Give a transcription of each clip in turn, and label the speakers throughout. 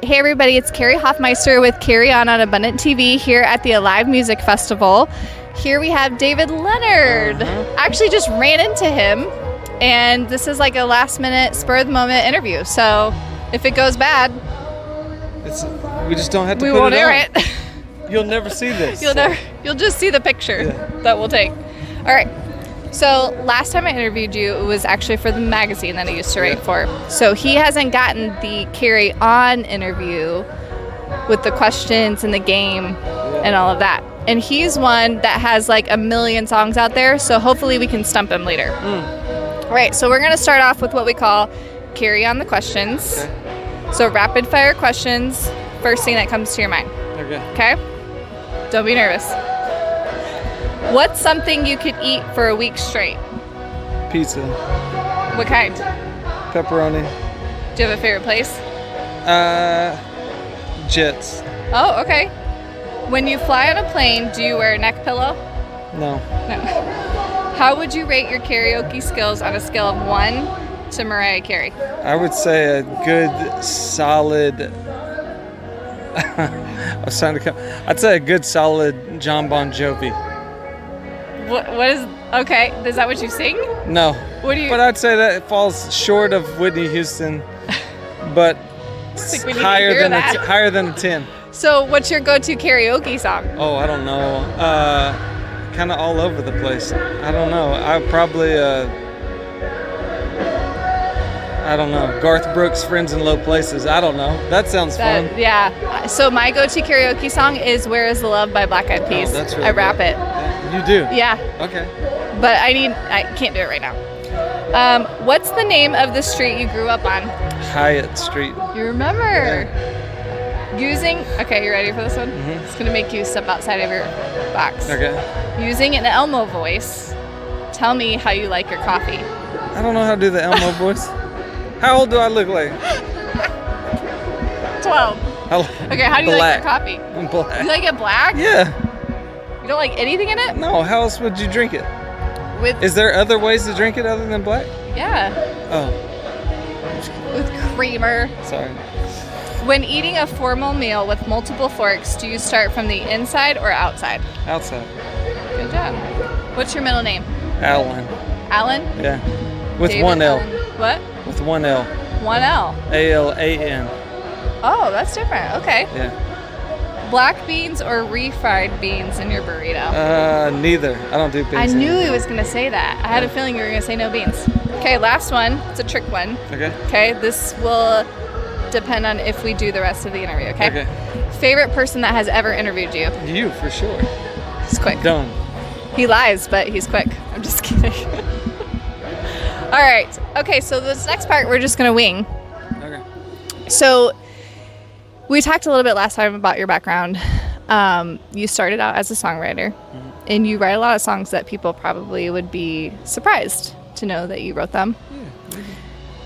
Speaker 1: Hey everybody, it's Carrie Hoffmeister with Carrie on Abundant TV here at the Alive Music Festival. Here we have David Leonard. I actually just ran into him, and this is like a last minute, spur of the moment interview. So if it goes bad,
Speaker 2: we just don't have to
Speaker 1: we
Speaker 2: put
Speaker 1: won't
Speaker 2: it
Speaker 1: air
Speaker 2: on.
Speaker 1: it.
Speaker 2: You'll never see this.
Speaker 1: You'll just see the picture that we'll take. All right. So last time I interviewed you, it was actually for the magazine that I used to write for. So he hasn't gotten the Carrie On interview with the questions and the game and all of that. And he's one that has like a million songs out there, so hopefully we can stump him later. All right, so we're going to start off with what we call Carrie On the questions.
Speaker 2: Okay.
Speaker 1: So rapid fire questions, first thing that comes to your mind. Okay? Don't be nervous. What's something you could eat for a week straight?
Speaker 2: Pizza.
Speaker 1: What kind?
Speaker 2: Pepperoni.
Speaker 1: Do you have a favorite place?
Speaker 2: Jets.
Speaker 1: Oh, okay. When you fly on a plane, do you wear a neck pillow?
Speaker 2: No.
Speaker 1: No. How would you rate your karaoke skills on a scale of 1 to Mariah Carey?
Speaker 2: I would say a good solid. I'd say a good solid John Bon Jovi.
Speaker 1: What is okay? Is that what you sing?
Speaker 2: No.
Speaker 1: What do you?
Speaker 2: But I'd say that it falls short of Whitney Houston, but
Speaker 1: think we need to
Speaker 2: higher
Speaker 1: hear
Speaker 2: than
Speaker 1: that.
Speaker 2: higher than a 10.
Speaker 1: So, what's your go-to karaoke song?
Speaker 2: Oh, I don't know. Kind of all over the place. I don't know. I probably I don't know. Garth Brooks, Friends in Low Places. I don't know. That sounds fun.
Speaker 1: Yeah. So my go-to karaoke song is "Where Is the Love" by Black Eyed Peas.
Speaker 2: Oh, that's really
Speaker 1: I rap
Speaker 2: good.
Speaker 1: it.
Speaker 2: You do?
Speaker 1: Yeah.
Speaker 2: Okay.
Speaker 1: But I can't do it right now. What's the name of the street you grew up on?
Speaker 2: Hyatt Street.
Speaker 1: You remember. Okay, you ready for this one?
Speaker 2: Mm-hmm.
Speaker 1: It's gonna make you step outside of your box.
Speaker 2: Okay.
Speaker 1: Using an Elmo voice, tell me how you like your coffee.
Speaker 2: I don't know how to do the Elmo voice. How old do I look like?
Speaker 1: 12. Okay, how do you like your coffee?
Speaker 2: I'm black.
Speaker 1: You like it black?
Speaker 2: Yeah.
Speaker 1: You don't like anything in it?
Speaker 2: No, how else would you drink it?
Speaker 1: With
Speaker 2: Is there other ways to drink it other than black?
Speaker 1: yeah,
Speaker 2: Oh,
Speaker 1: with creamer.
Speaker 2: sorry.
Speaker 1: When eating a formal meal with multiple forks, do you start from the inside or outside?
Speaker 2: Outside.
Speaker 1: Good job. What's your middle name?
Speaker 2: Alan.
Speaker 1: Alan?
Speaker 2: Yeah. With
Speaker 1: David
Speaker 2: one L.
Speaker 1: Alan. What?
Speaker 2: With one L.
Speaker 1: 1L.
Speaker 2: ALAN.
Speaker 1: Oh, that's different. Okay.
Speaker 2: Yeah.
Speaker 1: Black beans or refried beans in your burrito?
Speaker 2: Neither. I don't do beans.
Speaker 1: I knew he was going to say that. I had a feeling you were going to say no beans. Okay, last one. It's a trick one.
Speaker 2: Okay.
Speaker 1: Okay, this will depend on if we do the rest of the interview, okay?
Speaker 2: Okay.
Speaker 1: Favorite person that has ever interviewed you?
Speaker 2: You, for sure.
Speaker 1: He's quick.
Speaker 2: Done.
Speaker 1: He lies, but he's quick. I'm just kidding. All right. Okay, so this next part we're just going to wing.
Speaker 2: Okay.
Speaker 1: So we talked a little bit last time about your background. You started out as a songwriter, and you write a lot of songs that people probably would be surprised to know that you wrote them.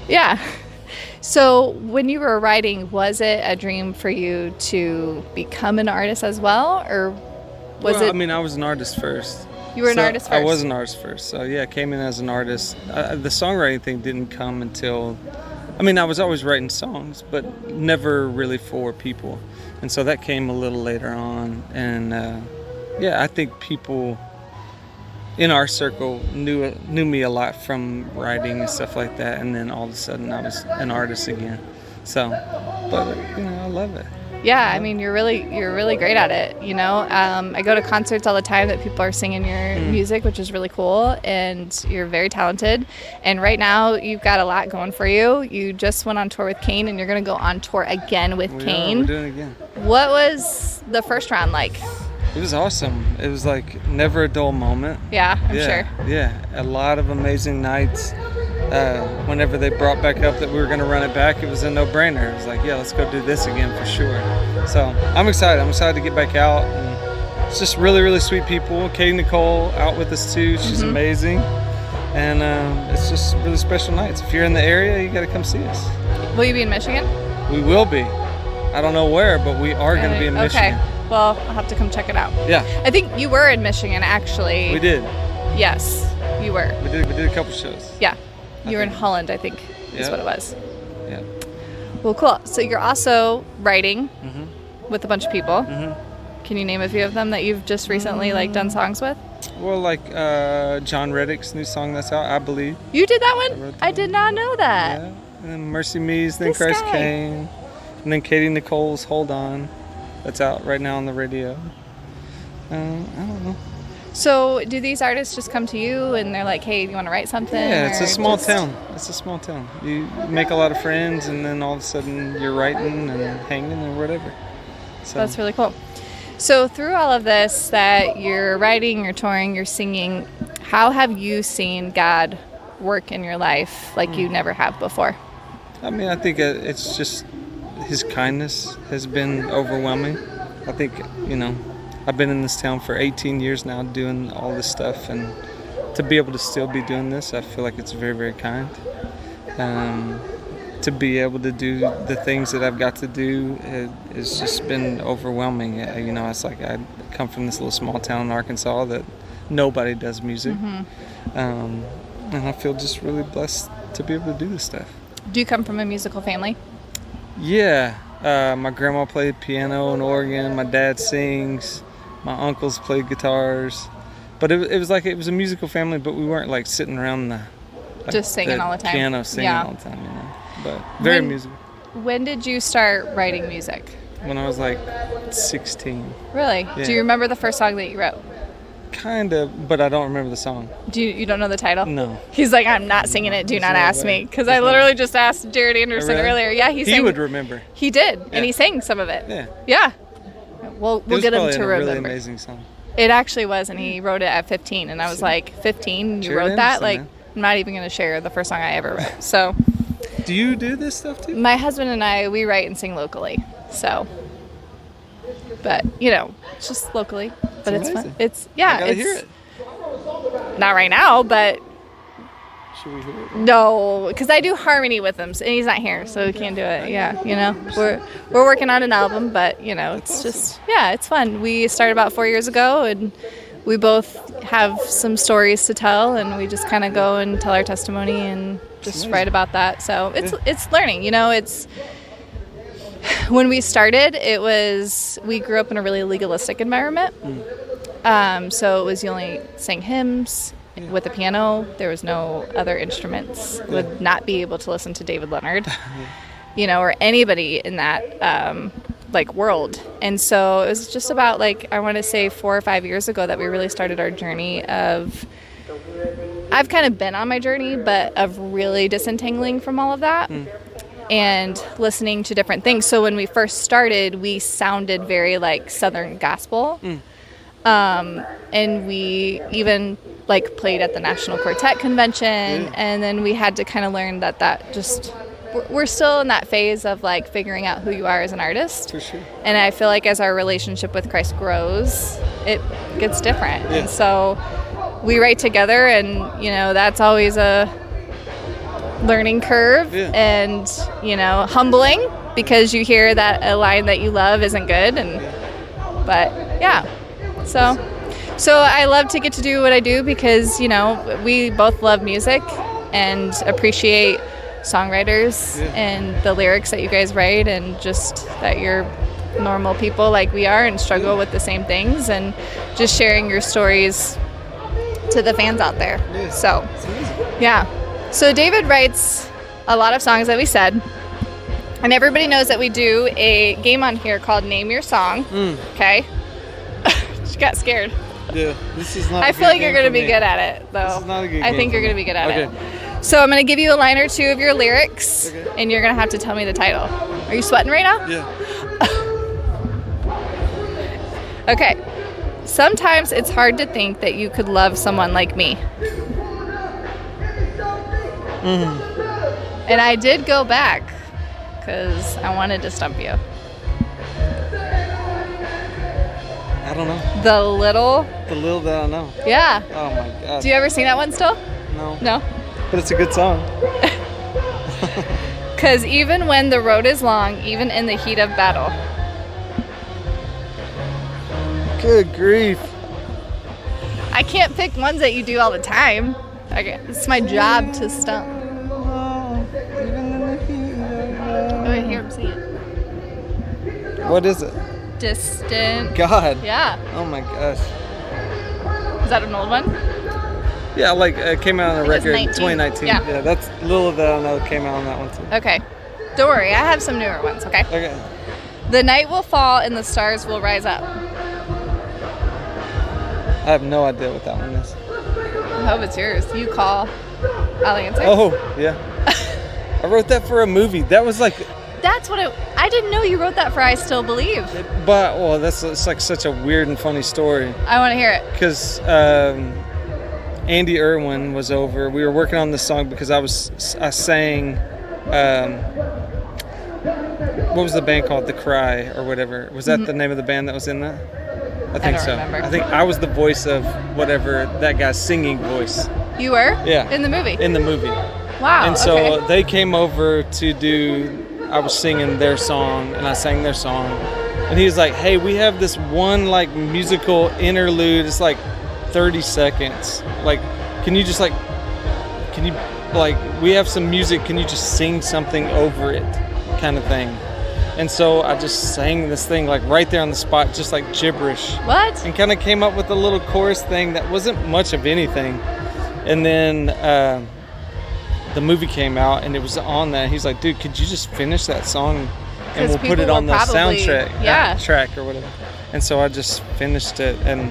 Speaker 1: Yeah. So when you were writing, was it a dream for you to become an artist as well, or was it?
Speaker 2: I mean, I was an artist first.
Speaker 1: You were an artist first.
Speaker 2: I was an artist first. So yeah, I came in as an artist. The songwriting thing didn't come until, I mean, I was always writing songs, but never really for people. And so that came a little later on. And yeah, I think people in our circle knew me a lot from writing and stuff like that. And then all of a sudden I was an artist again. So, but you know, I love it.
Speaker 1: Yeah, I mean, you're really great at it. You know, I go to concerts all the time that people are singing your music, which is really cool, and you're very talented. And right now, you've got a lot going for you. You just went on tour with Kane, and you're going to go on tour again with Kane.
Speaker 2: We're doing it again.
Speaker 1: What was the first round like?
Speaker 2: It was awesome. It was like never a dull moment.
Speaker 1: Yeah, I'm sure.
Speaker 2: Yeah, a lot of amazing nights. Whenever they brought back up that we were going to run it back, it was a no-brainer. It was like, yeah, let's go do this again for sure. So I'm excited. I'm excited to get back out. And it's just really, really sweet people. Katie Nicole out with us too. She's amazing. And it's just really special nights. If you're in the area, you got to come see us.
Speaker 1: Will you be in Michigan?
Speaker 2: We will be. I don't know where, but we are going to be in Michigan.
Speaker 1: Okay. Well, I'll have to come check it out.
Speaker 2: Yeah.
Speaker 1: I think you were in Michigan, actually.
Speaker 2: We did.
Speaker 1: Yes, you were.
Speaker 2: We did a couple shows.
Speaker 1: Yeah. You were in Holland, I think, is what it was.
Speaker 2: Yeah.
Speaker 1: Well, cool. So you're also writing
Speaker 2: Mm-hmm.
Speaker 1: with a bunch of people.
Speaker 2: Mm-hmm.
Speaker 1: Can you name a few of them that you've just recently like done songs with?
Speaker 2: Well, like John Reddick's new song that's out, I believe.
Speaker 1: You did that
Speaker 2: I
Speaker 1: one?
Speaker 2: wrote that
Speaker 1: I did not know that.
Speaker 2: Yeah. And then Mercy Me's, then
Speaker 1: This
Speaker 2: Christ
Speaker 1: guy.
Speaker 2: Came. And then Katie Nicole's Hold On. That's out right now on the radio. I don't know.
Speaker 1: So do these artists just come to you and they're like, hey, do you want to write something?
Speaker 2: Yeah, it's
Speaker 1: or
Speaker 2: a small
Speaker 1: just-
Speaker 2: town. It's a small town. You make a lot of friends, and then all of a sudden you're writing and hanging or whatever. So
Speaker 1: That's really cool. So through all of this that you're writing, you're touring, you're singing, how have you seen God work in your life like you never have before?
Speaker 2: I mean, I think it's just His kindness has been overwhelming. I think, I've been in this town for 18 years now doing all this stuff, and to be able to still be doing this, I feel like it's very, very kind. To be able to do the things that I've got to do has just been overwhelming. It's like I come from this little small town in Arkansas that nobody does music. And I feel just really blessed to be able to do this stuff.
Speaker 1: Do you come from a musical family?
Speaker 2: Yeah. My grandma played piano and organ. My dad sings. My uncles played guitars. But it was like it was a musical family, but we weren't like sitting around
Speaker 1: Just singing all the time.
Speaker 2: Piano singing
Speaker 1: Yeah.
Speaker 2: all the time, But very musical.
Speaker 1: When did you start writing music?
Speaker 2: When I was like 16.
Speaker 1: Really?
Speaker 2: Yeah.
Speaker 1: Do you remember the first song that you wrote?
Speaker 2: Kind of, but I don't remember the song.
Speaker 1: You don't know the title?
Speaker 2: No.
Speaker 1: He's like, I'm not singing it. Do
Speaker 2: There's
Speaker 1: not
Speaker 2: no
Speaker 1: ask
Speaker 2: way.
Speaker 1: me. Because
Speaker 2: There's
Speaker 1: I
Speaker 2: no
Speaker 1: literally just asked Jared Anderson
Speaker 2: Really?
Speaker 1: earlier. Yeah, he
Speaker 2: He
Speaker 1: sang.
Speaker 2: would remember.
Speaker 1: He did,
Speaker 2: Yeah.
Speaker 1: and he sang some of it.
Speaker 2: Yeah.
Speaker 1: Yeah. We'll
Speaker 2: It was
Speaker 1: get him
Speaker 2: probably
Speaker 1: to
Speaker 2: a
Speaker 1: remember.
Speaker 2: really amazing song.
Speaker 1: It actually was, and he wrote it at 15, and I was like, 15? You
Speaker 2: Jared
Speaker 1: wrote that?
Speaker 2: Anderson,
Speaker 1: Like,
Speaker 2: man.
Speaker 1: I'm not even going to share the first song I ever wrote. So,
Speaker 2: Do you do this stuff too?
Speaker 1: my husband and I, we write and sing locally. So, but, it's just locally. But it's fun.
Speaker 2: amazing.
Speaker 1: It's, yeah.
Speaker 2: I gotta
Speaker 1: it's
Speaker 2: hear it.
Speaker 1: Not right now, but
Speaker 2: Should we hear it?
Speaker 1: no, because I do harmony with him, and he's not here, so we can't do it. Yeah, we're working on an album, but it's just it's fun. We started about 4 years ago, and we both have some stories to tell, and we just kind of go and tell our testimony and just
Speaker 2: amazing.
Speaker 1: write about that. So it's learning. It's when we started, we grew up in a really legalistic environment. So it was you only sang hymns with a piano. There was no other instruments. Would not be able to listen to David Leonard, or anybody in that world. And so it was just about I want to say 4 or 5 years ago that we really started our journey of. I've kind of been on my journey, but of really disentangling from all of that. And listening to different things. So when we first started, we sounded very Southern gospel. And we even played at the National Quartet Convention, and then we had to kind of learn that just we're still in that phase of figuring out who you are as an artist.
Speaker 2: For sure.
Speaker 1: And I feel like as our relationship with Christ grows, it gets different.
Speaker 2: Yeah.
Speaker 1: And so we write together, and that's always a learning curve.
Speaker 2: Yeah.
Speaker 1: And humbling, because you hear that a line that you love isn't good, but yeah. So I love to get to do what I do because, we both love music and appreciate songwriters and the lyrics that you guys write, and just that you're normal people like we are and struggle with the same things, and just sharing your stories to the fans out there. So, yeah. So David writes a lot of songs that we said, and everybody knows that we do a game on here called Name Your Song. Okay? She got scared.
Speaker 2: Yeah, this is not.
Speaker 1: I feel like you're going to be good at it, though.
Speaker 2: This is not a good
Speaker 1: I
Speaker 2: game
Speaker 1: think
Speaker 2: for
Speaker 1: you're going to
Speaker 2: me.
Speaker 1: be good at
Speaker 2: Okay.
Speaker 1: it. So I'm going to give you a line or two of your lyrics, and you're going to have to tell me the title. Are you sweating right now?
Speaker 2: Yeah.
Speaker 1: Okay. Sometimes it's hard to think that you could love someone like me. And I did go back because I wanted to stump you.
Speaker 2: I don't know.
Speaker 1: The little.
Speaker 2: The little that I know.
Speaker 1: Yeah.
Speaker 2: Oh my god.
Speaker 1: Do you ever sing that one still?
Speaker 2: No.
Speaker 1: No?
Speaker 2: But it's a good song.
Speaker 1: Because even when the road is long, even in the heat of battle.
Speaker 2: Good grief.
Speaker 1: I can't pick ones that you do all the time. Okay, it's my job to stump.
Speaker 2: Oh, even in the heat of
Speaker 1: Okay, to hear him sing it.
Speaker 2: What is it?
Speaker 1: Distant.
Speaker 2: God.
Speaker 1: Yeah.
Speaker 2: Oh my gosh.
Speaker 1: Is that an old one?
Speaker 2: Yeah, like it came out on a
Speaker 1: I think it was
Speaker 2: record
Speaker 1: 19.
Speaker 2: 2019.
Speaker 1: Yeah.
Speaker 2: That's little that I know came out on that one too.
Speaker 1: Okay. Don't worry, I have some newer ones, okay?
Speaker 2: Okay.
Speaker 1: The night will fall and the stars will rise up.
Speaker 2: I have no idea what that one is.
Speaker 1: I hope it's yours. You call, I'll answer.
Speaker 2: Oh, yeah. I wrote that for a movie. That was like,
Speaker 1: That's what I didn't know you wrote that for I Still Believe.
Speaker 2: but well, it's like such a weird and funny story.
Speaker 1: I want to hear it.
Speaker 2: Because Andy Irwin was over. We were working on this song because I sang. What was the band called? The Cry or whatever. Was that the name of the band that was in that? I think
Speaker 1: don't
Speaker 2: so.
Speaker 1: remember.
Speaker 2: I think I was the voice of whatever that guy's singing voice.
Speaker 1: You were?
Speaker 2: Yeah.
Speaker 1: In the movie?
Speaker 2: In the movie.
Speaker 1: Wow.
Speaker 2: And so
Speaker 1: okay.
Speaker 2: they came over to do, I was singing their song and I sang their song. And he was like, hey, we have this one like musical interlude. It's like 30 seconds. Like, can you just like, we have some music. Can you just sing something over it kind of thing? And so I just sang this thing like right there on the spot, just like gibberish.
Speaker 1: What?
Speaker 2: And kind of came up with a little chorus thing that wasn't much of anything. And then the movie came out and it was on that. He's like, dude, could you just finish that song and we'll put it on the soundtrack track or whatever. And so I just finished it, and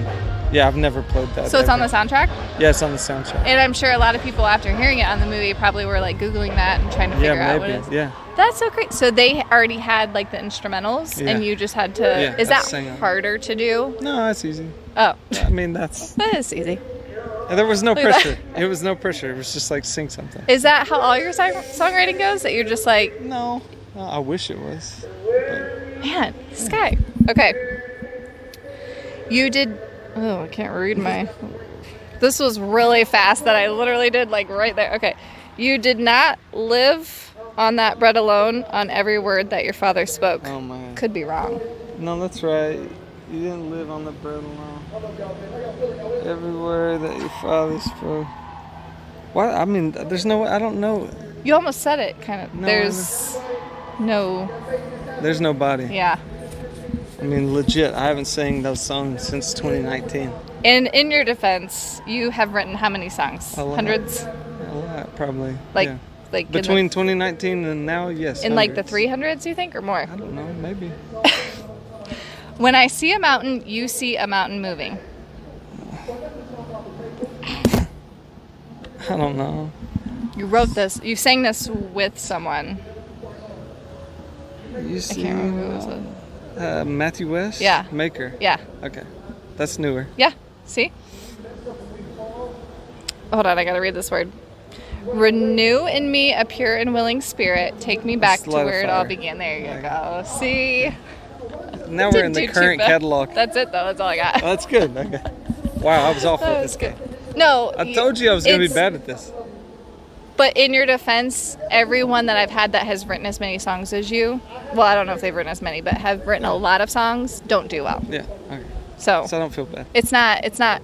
Speaker 2: yeah, I've never played that.
Speaker 1: So it's on the soundtrack?
Speaker 2: Yeah, it's on the soundtrack.
Speaker 1: And I'm sure a lot of people after hearing it on the movie probably were like Googling that and trying to figure out what it is.
Speaker 2: Yeah.
Speaker 1: That's so great. So they already had like the instrumentals and you just had to, is that harder to do?
Speaker 2: No, it's easy.
Speaker 1: Oh.
Speaker 2: I mean, that
Speaker 1: is easy.
Speaker 2: There was no pressure. It was no pressure. It was just like sing something.
Speaker 1: Is that how all your songwriting goes? That you're just like...
Speaker 2: No, I wish it was. But.
Speaker 1: Man, this guy. Okay. You did... Oh, I can't read my... This was really fast that I literally did like right there. Okay. You did not live on that bread alone, on every word that your father spoke.
Speaker 2: Oh, my.
Speaker 1: Could be wrong.
Speaker 2: No, that's right. You didn't live on the bread alone. Every word that your father spoke. What? I mean, there's no... I don't know.
Speaker 1: You almost said it, kind of.
Speaker 2: No,
Speaker 1: There's no...
Speaker 2: There's no body.
Speaker 1: Yeah.
Speaker 2: I mean, legit, I haven't sang those songs since 2019.
Speaker 1: And in your defense, you have written how many songs? Hundreds?
Speaker 2: A lot, probably.
Speaker 1: Like,
Speaker 2: yeah.
Speaker 1: like
Speaker 2: between 2019 and now, yes.
Speaker 1: In
Speaker 2: hundreds.
Speaker 1: like the 300s, you think, or more?
Speaker 2: I don't know, maybe.
Speaker 1: When I see a mountain, you see a mountain moving.
Speaker 2: I don't know.
Speaker 1: You wrote this. You sang this with someone.
Speaker 2: You see,
Speaker 1: I can't remember who it was.
Speaker 2: Matthew West?
Speaker 1: Yeah.
Speaker 2: Maker?
Speaker 1: Yeah.
Speaker 2: Okay. That's newer.
Speaker 1: Yeah. See? Hold on, I gotta read this word. Renew in me a pure and willing spirit. Take me back to where it all began. There you go. See?
Speaker 2: Now we're in the current catalog.
Speaker 1: That's it, though. That's all I got.
Speaker 2: Oh, that's good. Okay. Wow, I was awful at this game.
Speaker 1: No.
Speaker 2: I told you I was going to be bad at this.
Speaker 1: But in your defense, everyone that I've had that has written as many songs as you, well, I don't know if they've written as many, but have written a lot of songs, don't do well.
Speaker 2: Yeah. Okay.
Speaker 1: So
Speaker 2: I don't feel bad.
Speaker 1: It's not,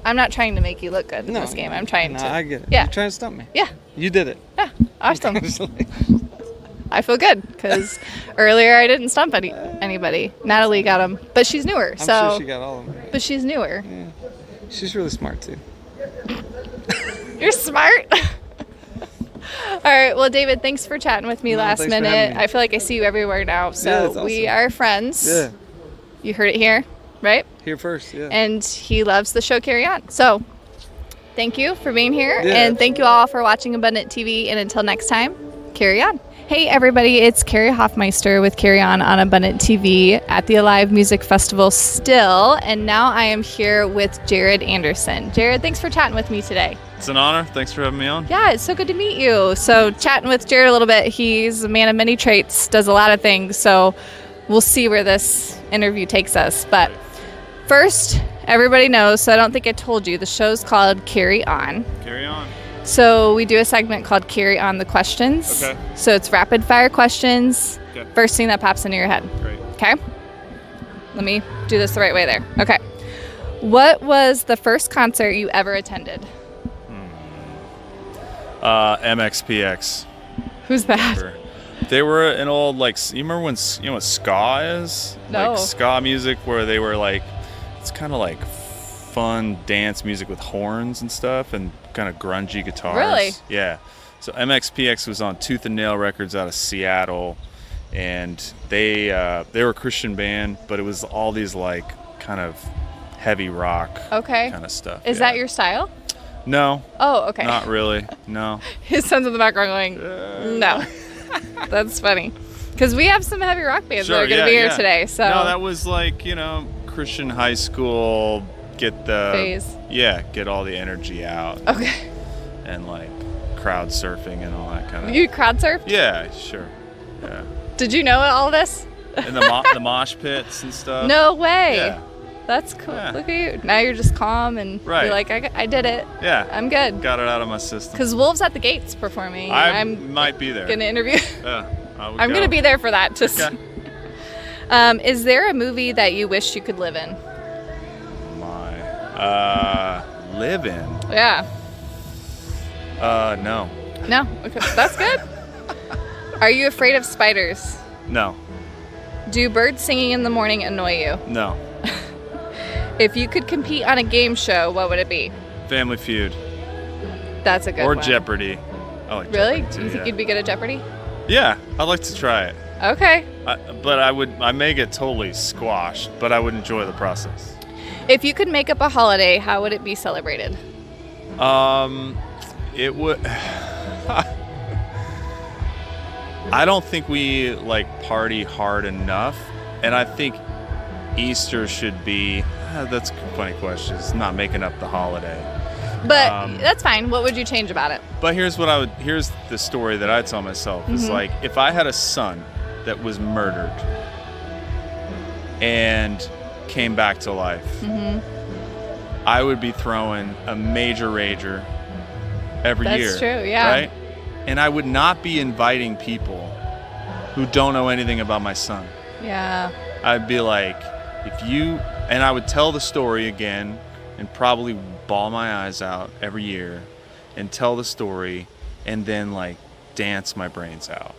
Speaker 1: I'm not trying to make you look good in this game. I'm trying to.
Speaker 2: I get it.
Speaker 1: Yeah.
Speaker 2: You're trying to stump me.
Speaker 1: Yeah.
Speaker 2: You did it.
Speaker 1: Yeah. Awesome. I feel good because earlier I didn't stump anybody. Natalie got them, but she's newer.
Speaker 2: I'm sure she got all of them.
Speaker 1: But she's newer.
Speaker 2: Yeah. She's really smart too.
Speaker 1: You're smart. All right. Well, David, thanks for chatting with me last minute. I feel like I see you everywhere now. So
Speaker 2: awesome.
Speaker 1: We are friends.
Speaker 2: Yeah.
Speaker 1: You heard it here, right?
Speaker 2: Here first, yeah.
Speaker 1: And he loves the show Carry On. So thank you for being here.
Speaker 2: Yeah.
Speaker 1: And thank you all for watching Abundant TV. And until next time, carry on. Hey everybody, it's Carrie Hoffmeister with Carry On Abundant TV at the Alive Music Festival still, and now I am here with Jared Anderson. Jared, thanks for chatting with me today.
Speaker 3: It's an honor. Thanks for having me on.
Speaker 1: Yeah, it's so good to meet you. So chatting with Jared a little bit, he's a man of many traits, does a lot of things, so we'll see where this interview takes us. But first, everybody knows, so I don't think I told you, the show's called Carry On.
Speaker 3: Carry on.
Speaker 1: So we do a segment called Carry On the Questions.
Speaker 3: Okay.
Speaker 1: So it's rapid fire questions.
Speaker 3: Okay.
Speaker 1: First thing that pops into your head.
Speaker 3: Great.
Speaker 1: Okay. Let me do this the right way there. Okay. What was the first concert you ever attended?
Speaker 3: MXPX.
Speaker 1: Who's that?
Speaker 3: They were an old, like, you remember when, you know what ska is?
Speaker 1: No.
Speaker 3: Like ska music where they were like, it's kind of like fun dance music with horns and stuff and kind of grungy guitars.
Speaker 1: Really?
Speaker 3: Yeah. So MXPX was on Tooth and Nail Records out of Seattle, and they were a Christian band, but it was all these like kind of heavy rock kind of stuff.
Speaker 1: Is that your style?
Speaker 3: No.
Speaker 1: Oh, okay.
Speaker 3: Not really. No.
Speaker 1: His son's in the background going, no. That's funny. Because we have some heavy rock bands that are going to be here today. So
Speaker 3: no, that was like, Christian high school, get the
Speaker 1: phase.
Speaker 3: Yeah, get all the energy out.
Speaker 1: Okay.
Speaker 3: And like crowd surfing and all that kind of.
Speaker 1: You crowd surfed?
Speaker 3: Yeah, sure. Yeah.
Speaker 1: Did you know all this?
Speaker 3: And the mosh pits and stuff.
Speaker 1: No way.
Speaker 3: Yeah.
Speaker 1: That's cool.
Speaker 3: Yeah.
Speaker 1: Look at you. Now you're just calm and you're like, I did it.
Speaker 3: Yeah.
Speaker 1: I'm good.
Speaker 3: Got it out of my system.
Speaker 1: Because Wolves at the Gates performing.
Speaker 3: I might be there.
Speaker 1: Going to interview.
Speaker 3: Yeah.
Speaker 1: I'm going to be there for that. Just.
Speaker 3: Okay.
Speaker 1: Is there a movie that you wish you could live in?
Speaker 3: Live in?
Speaker 1: Yeah.
Speaker 3: No.
Speaker 1: No? Okay. That's good. Are you afraid of spiders?
Speaker 3: No.
Speaker 1: Do birds singing in the morning annoy you?
Speaker 3: No.
Speaker 1: If you could compete on a game show, what would it be?
Speaker 3: Family Feud.
Speaker 1: That's a good one.
Speaker 3: Or Jeopardy. I like
Speaker 1: really?
Speaker 3: Jeopardy too,
Speaker 1: Do you think you'd be good at Jeopardy?
Speaker 3: Yeah, I'd like to try it.
Speaker 1: Okay.
Speaker 3: But I may get totally squashed, but I would enjoy the process.
Speaker 1: If you could make up a holiday, how would it be celebrated?
Speaker 3: It would. I don't think we like party hard enough, and I think Easter should be. That's a funny question. It's not making up the holiday.
Speaker 1: But that's fine. What would you change about it?
Speaker 3: But here's the story that I tell myself. Is like, if I had a son that was murdered and came back to life, I would be throwing a major rager every year.
Speaker 1: That's true, yeah.
Speaker 3: Right? And I would not be inviting people who don't know anything about my son.
Speaker 1: Yeah.
Speaker 3: I'd be like, and I would tell the story again and probably bawl my eyes out every year and tell the story and then like dance my brains out.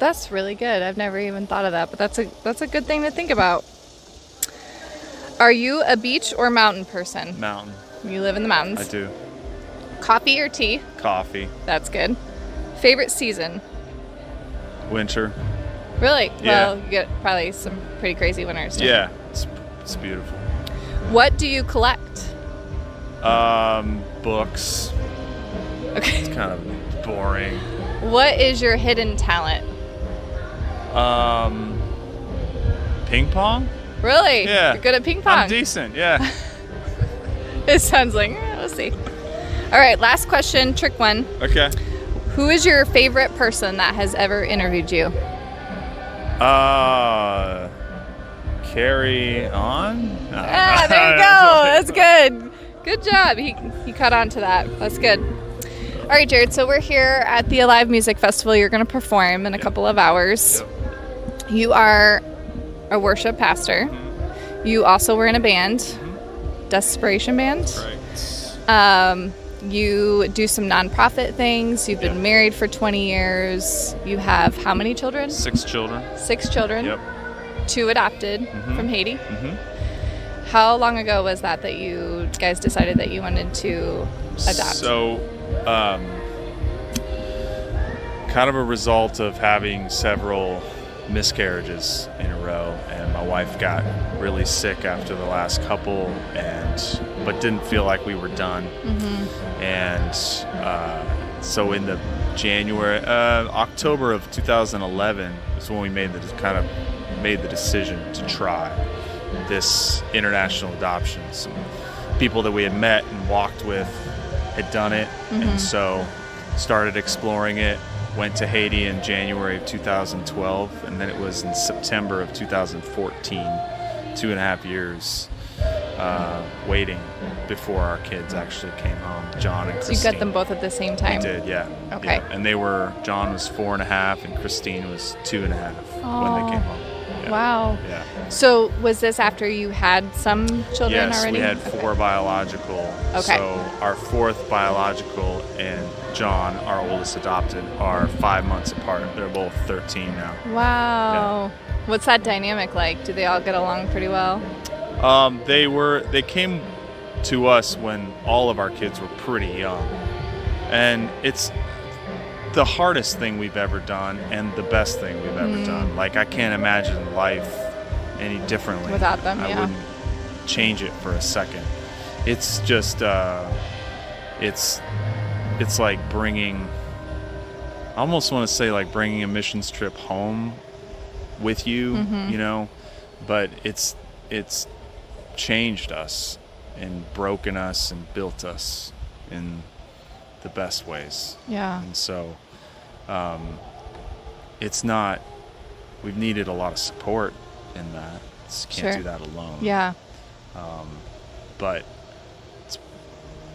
Speaker 1: That's really good. I've never even thought of that, but that's a good thing to think about. Are you a beach or mountain person?
Speaker 3: Mountain.
Speaker 1: You live in the mountains.
Speaker 3: I do.
Speaker 1: Coffee or tea?
Speaker 3: Coffee.
Speaker 1: That's good. Favorite season?
Speaker 3: Winter.
Speaker 1: Really?
Speaker 3: Yeah.
Speaker 1: Well, you get probably some pretty crazy winters. Too.
Speaker 3: Yeah, it's beautiful.
Speaker 1: What do you collect?
Speaker 3: Books.
Speaker 1: Okay.
Speaker 3: It's kind of boring.
Speaker 1: What is your hidden talent?
Speaker 3: Ping pong?
Speaker 1: Really?
Speaker 3: Yeah.
Speaker 1: You're good at ping pong?
Speaker 3: I'm decent, yeah.
Speaker 1: It sounds like, we'll see. All right, last question, trick one.
Speaker 3: Okay.
Speaker 1: Who is your favorite person that has ever interviewed you?
Speaker 3: Carrie on?
Speaker 1: Ah, there you go. That's good. Good job. He caught on to that. That's good. All right, Jared. So we're here at the Alive Music Festival. You're going to perform in a couple of hours.
Speaker 3: Yep.
Speaker 1: You are a worship pastor. You also were in a band, Desperation Band.
Speaker 3: Right.
Speaker 1: You do some nonprofit things. You've been married for 20 years. You have how many children?
Speaker 3: 6 children.
Speaker 1: 6 children.
Speaker 3: Yep.
Speaker 1: 2 adopted from Haiti.
Speaker 3: Mm-hmm.
Speaker 1: How long ago was that you guys decided that you wanted to adopt?
Speaker 3: So, kind of a result of having several miscarriages in a row, and my wife got really sick after the last couple, but didn't feel like we were done. And so in the October of 2011 is when we made the decision to try this international adoption. Some people that we had met and walked with had done it, and so started exploring it. Went to Haiti in January of 2012, and then it was in September of 2014, 2.5 years waiting before our kids actually came home, John and Christine.
Speaker 1: So you got them both at the same time?
Speaker 3: We did, yeah.
Speaker 1: Okay.
Speaker 3: Yeah. And John was 4.5 and Christine was 2.5 when they came home. Yeah.
Speaker 1: Wow.
Speaker 3: Yeah.
Speaker 1: So was this after you had some children
Speaker 3: Yes,
Speaker 1: already?
Speaker 3: we had 4 biological.
Speaker 1: Okay.
Speaker 3: So our 4th biological and John, our oldest adopted, are 5 months apart. They're both 13 now.
Speaker 1: Wow. What's that dynamic like? Do they all get along pretty well?
Speaker 3: They came to us when all of our kids were pretty young. And it's the hardest thing we've ever done and the best thing we've ever done. Like, I can't imagine life any differently
Speaker 1: without them.
Speaker 3: I wouldn't change it for a second. It's just it's like bringing, I almost want to say like bringing a missions trip home with you, you know, but it's changed us and broken us and built us in the best ways.
Speaker 1: Yeah.
Speaker 3: And so it's not, we've needed a lot of support in that. Can't do that alone.
Speaker 1: Yeah.
Speaker 3: But it's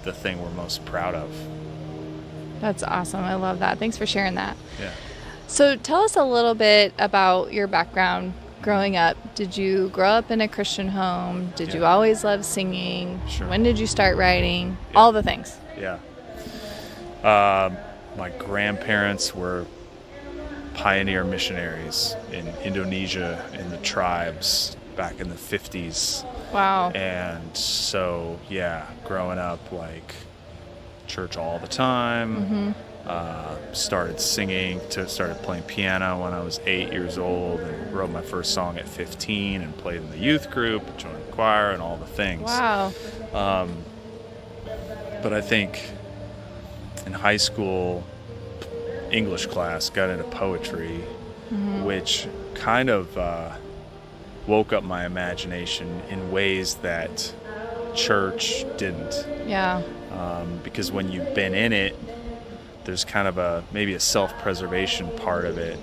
Speaker 3: the thing we're most proud of.
Speaker 1: That's awesome. I love that. Thanks for sharing that.
Speaker 3: Yeah.
Speaker 1: So tell us a little bit about your background growing up. Did you grow up in a Christian home? Did you always love singing?
Speaker 3: Sure.
Speaker 1: When did you start writing? All the things.
Speaker 3: Yeah. My grandparents were pioneer missionaries in Indonesia in the tribes back in the 50s.
Speaker 1: Wow.
Speaker 3: And so, yeah, growing up, like, church all the time. Started singing, started playing piano when I was 8 years old, and wrote my first song at 15, and played in the youth group, joined the choir, and all the things.
Speaker 1: Wow.
Speaker 3: But I think in high school, English class, got into poetry, which kind of woke up my imagination in ways that church didn't.
Speaker 1: Yeah.
Speaker 3: Because when you've been in it, there's kind of maybe a self-preservation part of it,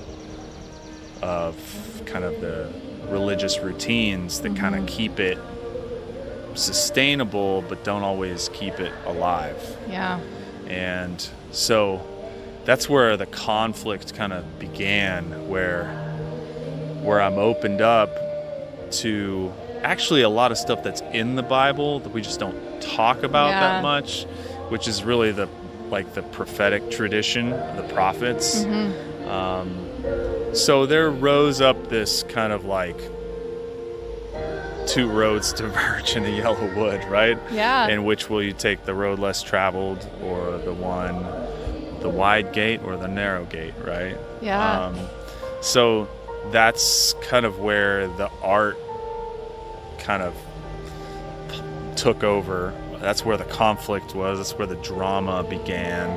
Speaker 3: of kind of the religious routines that kind of keep it sustainable, but don't always keep it alive.
Speaker 1: Yeah.
Speaker 3: And so that's where the conflict kind of began, where I'm opened up to actually a lot of stuff that's in the Bible that we just don't talk about that much, which is really the prophetic tradition, the prophets. So there rose up this kind of like 2 roads diverge in a yellow wood, right?
Speaker 1: Yeah.
Speaker 3: In which will you take the road less traveled, or the wide gate or the narrow gate, right?
Speaker 1: Yeah.
Speaker 3: So that's kind of where the art kind of took over. That's where the conflict was. That's where the drama began,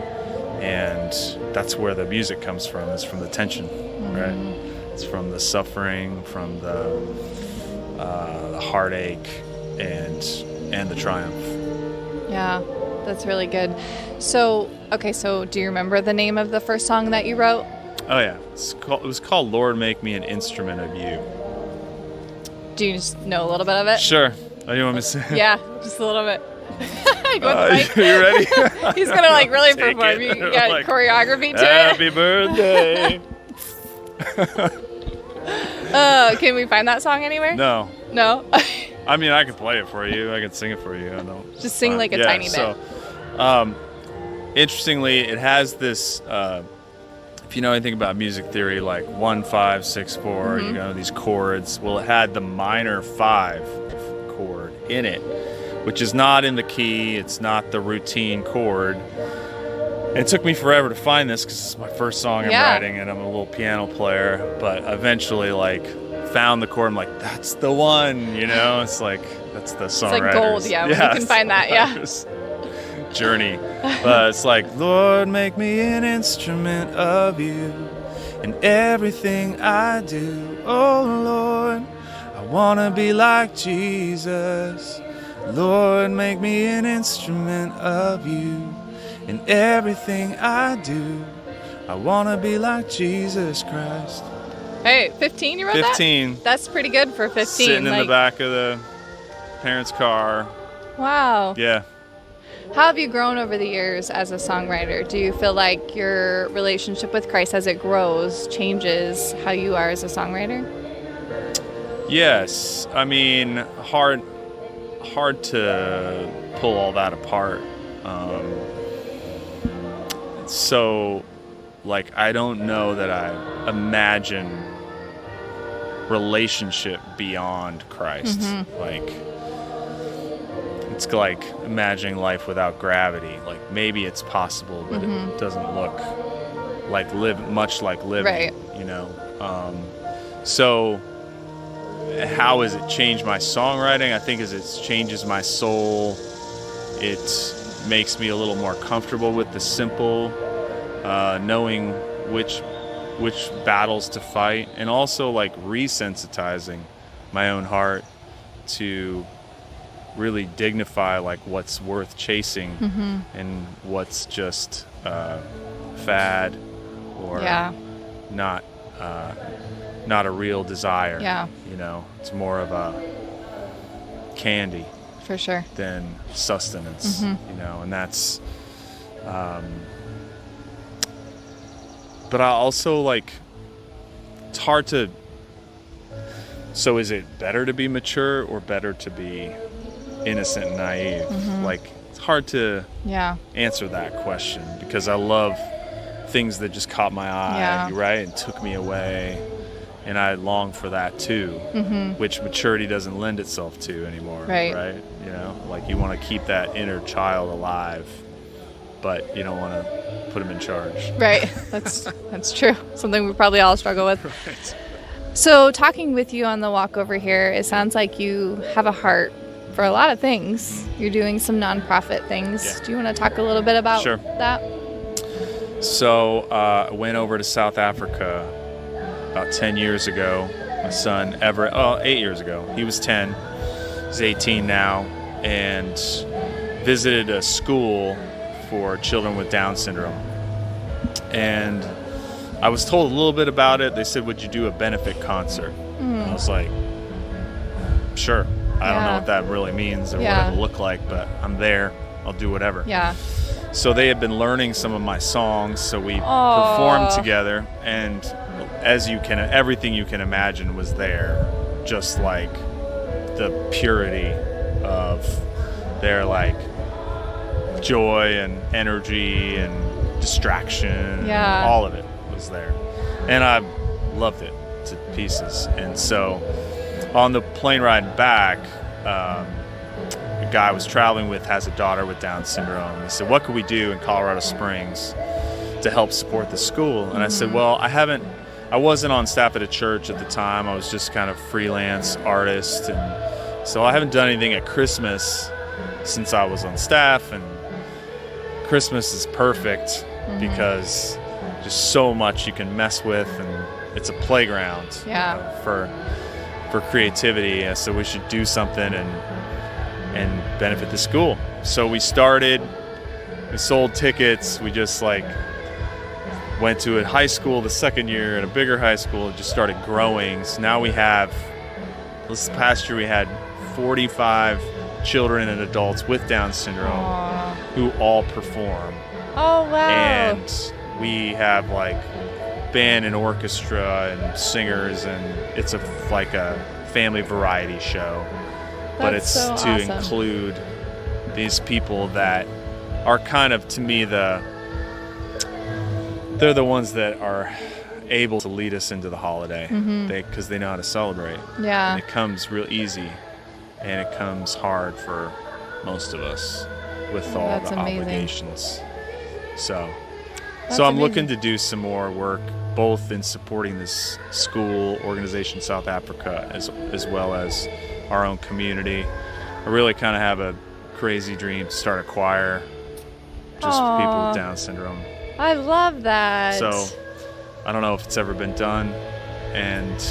Speaker 3: and that's where the music comes from. It's from the tension, right? It's from the suffering, from the heartache, and the triumph.
Speaker 1: Yeah, that's really good. So, okay, so do you remember the name of the first song that you wrote?
Speaker 3: Oh yeah, it was called "Lord, Make Me an Instrument of You."
Speaker 1: Do you just know a little bit of it?
Speaker 3: Sure. Oh, you want me to sing?
Speaker 1: Yeah, just a little bit. You
Speaker 3: ready?
Speaker 1: He's gonna like really
Speaker 3: Take
Speaker 1: perform.
Speaker 3: it.
Speaker 1: You got
Speaker 3: Like,
Speaker 1: choreography to
Speaker 3: Happy birthday.
Speaker 1: it. Can we find that song anywhere?
Speaker 3: No.
Speaker 1: No.
Speaker 3: I mean, I can play it for you. I can sing it for you. I don't.
Speaker 1: Just sing like a tiny bit.
Speaker 3: So, interestingly, it has this. If you know anything about music theory, like 1, 5, 6, 4, you know, these chords. Well, it had the minor 5 chord in it, which is not in the key. It's not the routine chord. And it took me forever to find this because it's my first song I'm writing, and I'm a little piano player. But eventually, like, found the chord. I'm like, that's the one. You know, it's like that's the songwriter's.
Speaker 1: It's like gold. Yeah, when you can find that. Yeah.
Speaker 3: Journey. But it's like, Lord, make me an instrument of you in everything I do. Oh Lord, I want to be like Jesus. Lord, make me an instrument of you in everything I do. I want to be like Jesus Christ.
Speaker 1: Hey, 15 you wrote
Speaker 3: 15.
Speaker 1: that? That's pretty good for 15.
Speaker 3: Sitting in the back of the parents' car.
Speaker 1: Wow.
Speaker 3: Yeah.
Speaker 1: How have you grown over the years as a songwriter? Do you feel like your relationship with Christ as it grows changes how you are as a songwriter?
Speaker 3: Yes, I mean, hard to pull all that apart. So, like, I don't know that I imagine relationship beyond Christ. Like, it's like imagining life without gravity. Like, maybe it's possible, but it doesn't look like much like living.
Speaker 1: Right.
Speaker 3: You know. So, how has it changed my songwriting? I think as it changes my soul, it makes me a little more comfortable with the simple, knowing which battles to fight, and also like resensitizing my own heart to really dignify like what's worth chasing and what's just fad or not a real desire.
Speaker 1: Yeah.
Speaker 3: You know, it's more of a candy
Speaker 1: For sure.
Speaker 3: than sustenance. You know, and that's but I also like, it's hard to, so is it better to be mature or better to be innocent and naive? Like, it's hard to answer that question, because I love things that just caught my eye, right, and took me away, and I long for that too, which maturity doesn't lend itself to anymore, right? You know, like, you want to keep that inner child alive, but you don't want to put him in charge.
Speaker 1: Right. That's true. Something we probably all struggle with.
Speaker 3: Right.
Speaker 1: So, talking with you on the walk over here, it sounds like you have a heart for a lot of things. You're doing some nonprofit things.
Speaker 3: Yeah.
Speaker 1: Do you want to talk a little bit about that?
Speaker 3: So I went over to South Africa about 10 years ago. My son Everett, 8 years ago. He was 10. He's 18 now, and visited a school for children with Down syndrome. And I was told a little bit about it. They said, would you do a benefit concert? And I was like, sure. I don't know what that really means or what it'll look like, but I'm there. I'll do whatever.
Speaker 1: Yeah.
Speaker 3: So they had been learning some of my songs, so we performed together, and everything you can imagine was there, just like the purity of their like joy and energy and distraction, all of it was there, and I loved it to pieces. And so on the plane ride back, a guy I was traveling with has a daughter with Down syndrome. He said, what could we do in Colorado Springs to help support the school? And I said, well, I wasn't on staff at a church at the time. I was just kind of freelance artist, and so I haven't done anything at Christmas since I was on staff. And Christmas is perfect because just so much you can mess with, and it's a playground for creativity. So we should do something and benefit the school. So we sold tickets. We just like went to a high school the second year and a bigger high school. It just started growing. So now this past year we had 45 children and adults with Down syndrome who all perform.
Speaker 1: Oh, wow.
Speaker 3: And we have like band and orchestra and singers, and it's like a family variety show. But it's
Speaker 1: so
Speaker 3: to
Speaker 1: awesome.
Speaker 3: include these people that are kind of, to me, they're the ones that are able to lead us into the holiday, because they know how to celebrate.
Speaker 1: Yeah.
Speaker 3: And it comes real easy, and it comes hard for most of us with all
Speaker 1: That's
Speaker 3: the
Speaker 1: amazing.
Speaker 3: obligations. So
Speaker 1: That's
Speaker 3: I'm
Speaker 1: amazing.
Speaker 3: looking to do some more work, both in supporting this school organization in South Africa as well as our own community. I really kind of have a crazy dream to start a choir just for people with Down syndrome.
Speaker 1: I love that.
Speaker 3: So I don't know if it's ever been done, and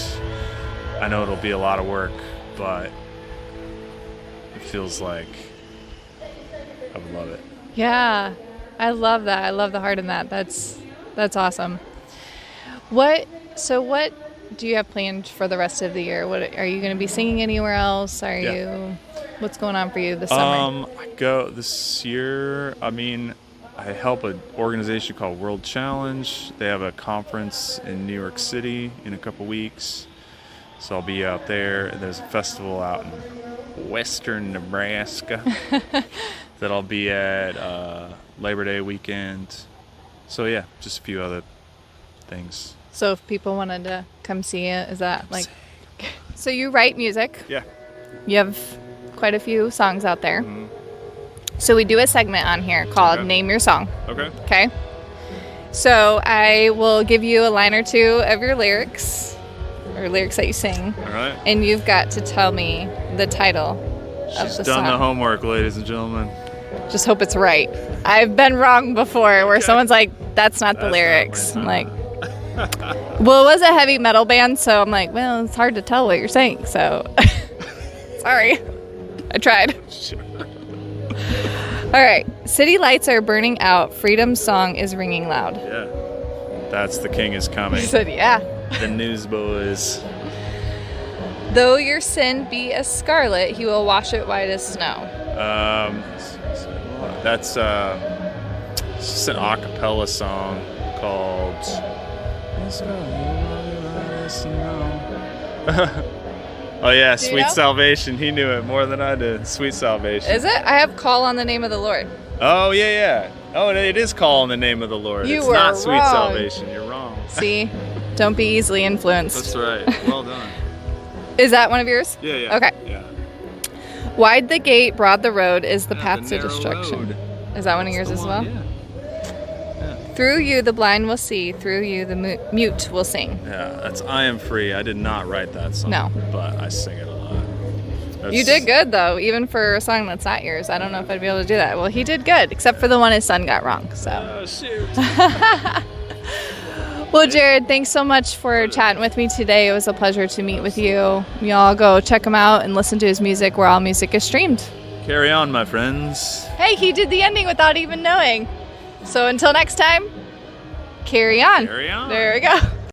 Speaker 3: I know it'll be a lot of work, but it feels like I would love it.
Speaker 1: Yeah, I love that. I love the heart in that. That's awesome. What do you have planned for the rest of the year? What are you going to be singing anywhere else? What's going on for you this summer?
Speaker 3: I go this year. I mean, I help an organization called World Challenge. They have a conference in New York City in a couple weeks, So I'll be out there. There's a festival out in western Nebraska that I'll be at Labor Day weekend. So yeah, just a few other things.
Speaker 1: So if people wanted to come see it, is that like... So you write music.
Speaker 3: Yeah.
Speaker 1: You have quite a few songs out there. So we do a segment on here called Name Your Song.
Speaker 3: Okay.
Speaker 1: Okay? So I will give you a line or two of your lyrics, or lyrics that you sing.
Speaker 3: All right.
Speaker 1: And you've got to tell me the title of
Speaker 3: She's
Speaker 1: the
Speaker 3: done
Speaker 1: song.
Speaker 3: the homework, ladies and gentlemen.
Speaker 1: Just hope it's right. I've been wrong before where someone's like, that's not the
Speaker 3: That's
Speaker 1: lyrics.
Speaker 3: not
Speaker 1: I'm like, well, it was a heavy metal band, so I'm like, well, it's hard to tell what you're saying, so sorry. I tried.
Speaker 3: Sure.
Speaker 1: All right. City lights are burning out. Freedom's song is ringing loud.
Speaker 3: Yeah. That's The King Is Coming.
Speaker 1: He said, yeah.
Speaker 3: The Newsboys.
Speaker 1: Though your sin be as scarlet, he will wash it white as snow.
Speaker 3: That's just an a cappella song called Oh yeah,
Speaker 1: Do you
Speaker 3: Sweet
Speaker 1: know?
Speaker 3: Salvation. He knew it more than I did. Sweet Salvation.
Speaker 1: Is it? I have Call on the Name of the Lord.
Speaker 3: Oh yeah. Oh, it is Call on the Name of the Lord.
Speaker 1: You
Speaker 3: it's
Speaker 1: were
Speaker 3: not Sweet
Speaker 1: wrong.
Speaker 3: Salvation. You're wrong.
Speaker 1: See? Don't be easily influenced.
Speaker 3: That's right. Well done.
Speaker 1: Is that one of yours?
Speaker 3: Yeah.
Speaker 1: Okay.
Speaker 3: Yeah.
Speaker 1: Wide the gate, broad the road is the
Speaker 3: Yeah,
Speaker 1: path
Speaker 3: the
Speaker 1: to
Speaker 3: narrow
Speaker 1: destruction.
Speaker 3: road.
Speaker 1: Is that one of yours
Speaker 3: That's
Speaker 1: as
Speaker 3: the
Speaker 1: well?
Speaker 3: one,
Speaker 1: Through you the blind will see, through you the mute will sing.
Speaker 3: Yeah, that's I Am Free. I did not write that song.
Speaker 1: No.
Speaker 3: But I sing it a lot.
Speaker 1: You did good though, even for a song that's not yours. I don't know if I'd be able to do that. Well, he did good, except for the one his son got wrong. So.
Speaker 3: Oh, shoot.
Speaker 1: Well, Jared, thanks so much for chatting with me today. It was a pleasure to meet with you. Y'all go check him out and listen to his music where all music is streamed.
Speaker 3: Carry on, my friends.
Speaker 1: Hey, he did the ending without even knowing. So until next time, carry on.
Speaker 3: Carry on.
Speaker 1: There we go.